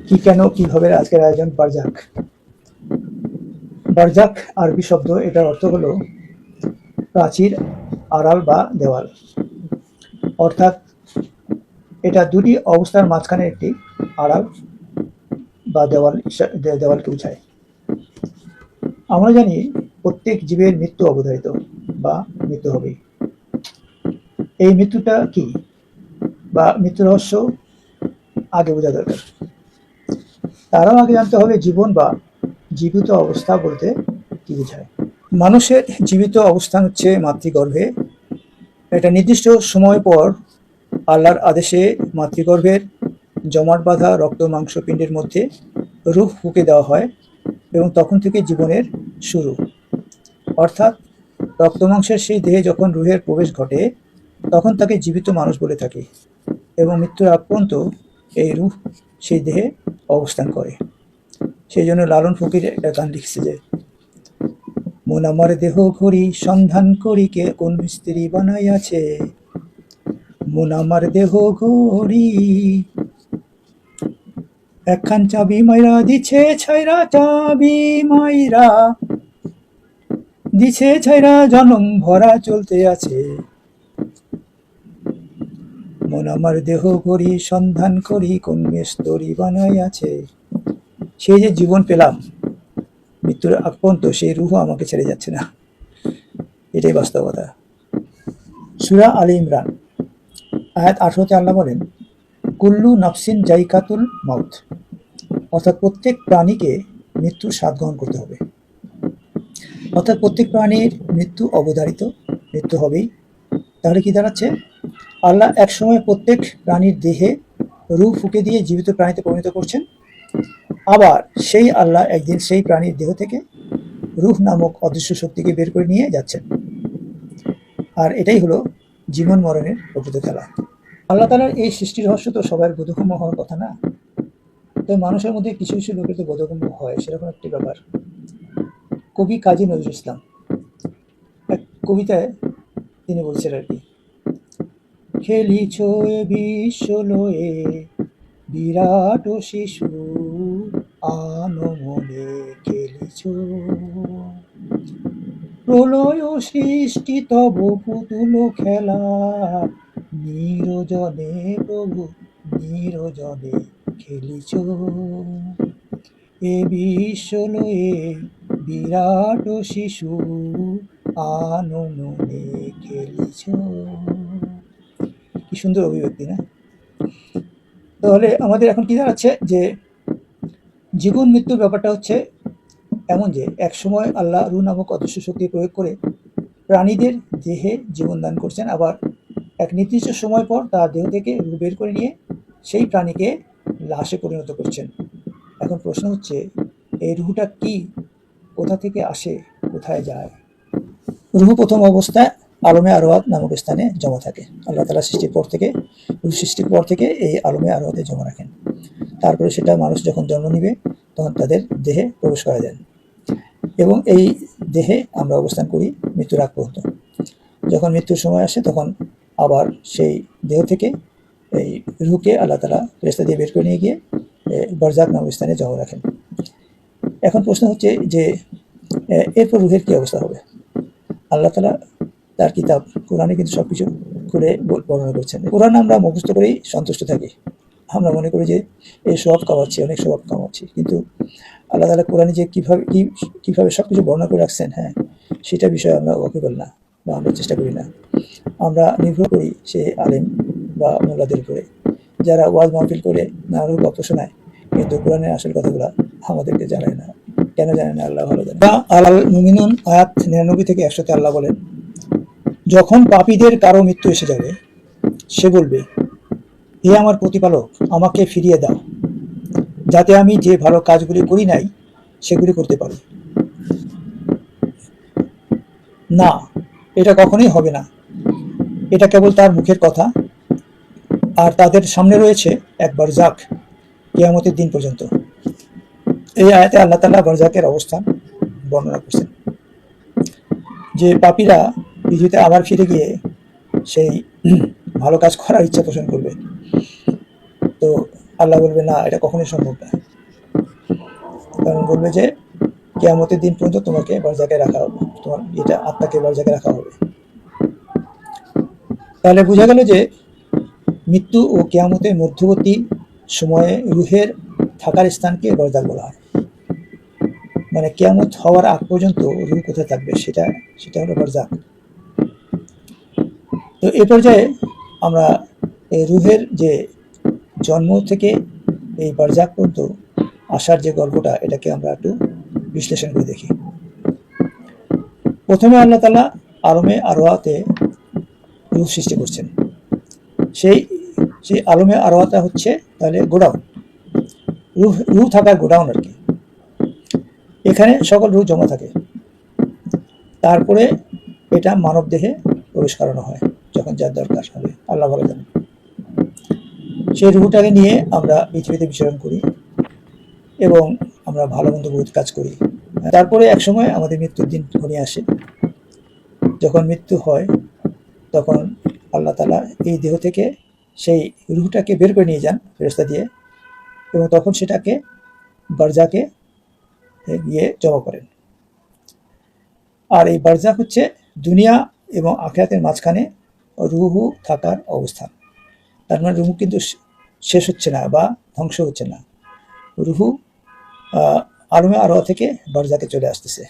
কি, কেন, কিভাবে আজকের আয়োজন বারজাক। বারজাক আরবি শব্দ, এটার অর্থ হলো প্রাচীর, আড়াল বা দেওয়াল। অর্থাৎ এটা দুটি অবস্থার মাঝখানে একটি আড়াল বা দেওয়ালকে বোঝায়। আমরা জানি প্রত্যেক জীবের মৃত্যু অবধারিত বা মৃত্যু হবেই। এই মৃত্যুটা কি বা মৃত্যু রহস্য আগে বোঝা দরকার। তারও আগে জানতে হবে জীবন বা জীবিত অবস্থা বলতে কি বোঝায়। মানুষের জীবিত অবস্থান হচ্ছে মাতৃগর্ভে। এটা নির্দিষ্ট সময় পর আল্লাহর আদেশে মাতৃগর্ভের জমাট বাঁধা রক্ত মাংস পিণ্ডের মধ্যে রূহ ফুঁকে দেওয়া হয় এবং তখন থেকে জীবনের শুরু। অর্থাৎ রক্ত মাংসের সেই দেহে যখন রুহের প্রবেশ ঘটে তখন তাকে জীবিত মানুষ বলে থাকি এবং মৃত্যুর আগ পর্যন্ত এই রূহ সেই দেহে অবস্থান করে। সেই জন্য লালন ফকির একটা গান লিখছে যে, মন আমার দেহ ঘড়ি সন্ধান করি কে কোন মিস্ত্রি বানাইয়াছে, মন আমার দেহ ঘড়ি একখান চাবি মাইরা দিছে ছাইরা, চাবি মাইরা দিছে ছাইরা জনম ভরা চলতে আছে, মন আমার দেহ ঘড়ি সন্ধান করি কোন মিস্ত্রি বানাইয়াছে। সেই যে জীবন পেলাম মৃত্যুর আগ পর্যন্ত, সেই রূহ আমাকে ছেড়ে যাচ্ছে না, এটাই বাস্তবতা। সূরা আলী ইমরান আয়াত 18-তে আল্লাহ বলেন, কুল্লু নাফসিন জাইকাতুল মাউত, অর্থাৎ প্রত্যেক প্রাণীকে মৃত্যুর স্বাদ গ্রহণ করতে হবে। অর্থাৎ প্রত্যেক প্রাণীর মৃত্যু অবধারিত, মৃত্যু হবেই। তাহলে কি দাঁড়াচ্ছে, আল্লাহ একসময় প্রত্যেক প্রাণীর দেহে রূহ ফুঁকে দিয়ে জীবিত প্রাণীতে পরিণত করছেন, আবার সেই আল্লাহ একদিন সেই প্রাণীর দেহ থেকে রূহ নামক অদৃশ্য শক্তিকে বের করে নিয়ে যাচ্ছেন। আর এটাই হলো জীবন মরণের প্রকৃত খেলা। আল্লাহ তাআলার এই সৃষ্টির রহস্য তো সবার বোধগম্য হওয়ার কথা না, তো মানুষের মধ্যে কিছু কিছু লোকের তো বোধগম্য হয়, সেরকম একটি ব্যাপার। কবি কাজী নজরুল ইসলাম এক কবিতায় তিনি বলছেন আর কি, খেলিছ এ বিশ্ব লয়ে বিরাট শিশু, আনমনে খেলিছ, প্রলয় সৃষ্টি তব পুতুল খেলা, নিরজনে প্রভু নিরজনে খেলিছ, এ বিশ্ব লয়ে বিরাট শিশু, আনমনে খেলিছ। কি সুন্দর অভিব্যক্তি না? তাহলে আমাদের এখন কি দাঁড়াচ্ছে যে জীবন মৃত্যুর ব্যাপারটা হচ্ছে এমন যে এক সময় আল্লাহ রূহ নামক অদৃশ্য শক্তি প্রয়োগ করে প্রাণীদের দেহে জীবন দান করছেন, আবার এক নির্দিষ্ট সময় পর তার দেহ থেকে রূহ বের করে নিয়ে সেই প্রাণীকে লাশে পরিণত করছেন। এখন প্রশ্ন হচ্ছে, এই রূহটা কি, কোথা থেকে আসে, কোথায় যায়? রূহ প্রথম অবস্থায় আলমে আরওয়াত নামক স্থানে জমা থাকে। আল্লাহ তাআলা সৃষ্টির পর থেকে, রূহ সৃষ্টির পর থেকে এই আলমে আরওয়াতে জমা রাখেন। তারপরে সেটা মানুষ যখন জন্ম নিবে তখন তাদের দেহে প্রবেশ করা দেন এবং এই দেহে আমরা অবস্থান করি মৃত্যুর আগ পর্যন্ত। যখন মৃত্যুর সময় আসে তখন আবার সেই দেহ থেকে এই রূহকে আল্লাহ তাআলা ফেরেশতা দিয়ে বের করে নিয়ে গিয়ে বারজাক নামক স্থানে জমা রাখেন। এখন প্রশ্ন হচ্ছে যে এরপর রূহের কী অবস্থা হবে? আল্লাহ তাআলা তার কিতাব কোরআনে কিন্তু সব কিছু করে বর্ণনা করছেন। কোরআন আমরা মুখস্থ করেই সন্তুষ্ট থাকি, আমরা মনে করি যে এই সব কামাচ্ছি, অনেক সব কামাচ্ছি, কিন্তু আল্লাহ তাআলা কোরআনে যে কীভাবে সব কিছু বর্ণনা করে রাখছেন, হ্যাঁ, সেটা বিষয়ে আমরা ওয়াকিবল না বা আমরা চেষ্টা করি না। আমরা নির্ভর করি সে আলেম বা মোল্লাদের উপরে, যারা ওয়াজ মাহফিল করে নানারূপ গল্প শোনায়, কিন্তু কোরআনের আসল কথাগুলো আমাদেরকে জানায় না। কেন জানে না আল্লাহ ভালো জানে। আল মুমিনুন আয়াত 99-100 আল্লাহ বলেন, যখন পাপীদের কারো মৃত্যু এসে যাবে সে বলবে, হে আমার প্রতিপালক, আমাকে ফিরিয়ে দাও যাতে আমি যে ভালো কাজগুলি করি নাই সেগুলি করতে পারি। না, এটা কখনোই হবে না, এটা কেবল তার মুখের কথা, আর তাদের সামনে রয়েছে এক বারজাক, কিয়ামতের দিন পর্যন্ত। এই আয়াতে আল্লাহ তাআলা বারজাকের অবস্থান বর্ণনা করছেন, যে পাপীরা পৃথিবীতে আবার ফিরে গিয়ে সেই ভালো কাজ করার ইচ্ছা পোষণ করবে। তো আল্লাহ বলবে না, এটা কখনোই সম্ভব না। কারণ বলবে যে কিয়ামতের দিন পর্যন্ত তোমাকে বারজাকে রাখা হবে, তোমার এটা আত্মাকে বারজাকে রাখা হবে। তাহলে বোঝা গেল যে মৃত্যু ও কিয়ামতের মধ্যবর্তী সময়ে রুহের থাকার স্থানকে বারজাক বলা হয়। মানে কিয়ামত হওয়ার আগ পর্যন্ত রুহ কোথায় থাকবে সেটা সেটা হলো বারজাক। তো এ পর্যায়ে আমরা এই রুহের যে জন্ম থেকে এই বারজাক পর্যন্ত আসার যে গল্পটা, এটাকে আমরা একটু বিশ্লেষণ করে দেখি। প্রথমে আল্লাহ তাআলা আলমে আরওয়াতে রূহ সৃষ্টি করছেন। সেই সেই আলমে আরওয়াটা হচ্ছে তাহলে গোডাউন, রূহ থাকার গোডাউন আর কি। এখানে সকল রূহ জমা থাকে। তারপরে এটা মানব দেহে প্রবেশ করানো হয় যখন যার দরকার হবে, আল্লাহ ভালো জানেন। সেই রূহটাকে নিয়ে আমরা পৃথিবীতে বিচরণ করি এবং আমরা ভালো মন্দ বহুত কাজ করি। তারপরে একসময় আমাদের মৃত্যুর দিন ঘনিয়ে আসে। যখন মৃত্যু হয় তখন আল্লাহ তাআলা এই দেহ থেকে সেই রূহটাকে বের করে নিয়ে যান ফেরেশতা দিয়ে, এবং তখন সেটাকে বারজাকে গিয়ে জমা করেন। আর এই বারজাক হচ্ছে দুনিয়া এবং আখিরাতের মাঝখানে রূহ থাকার অবস্থান। তার মানে রূহ কিন্তু শেষ হচ্ছে না বা ধ্বংস হচ্ছে না, রূহ আলমে আরওয়াহ থেকে বারজাকে চলে আসতেছে।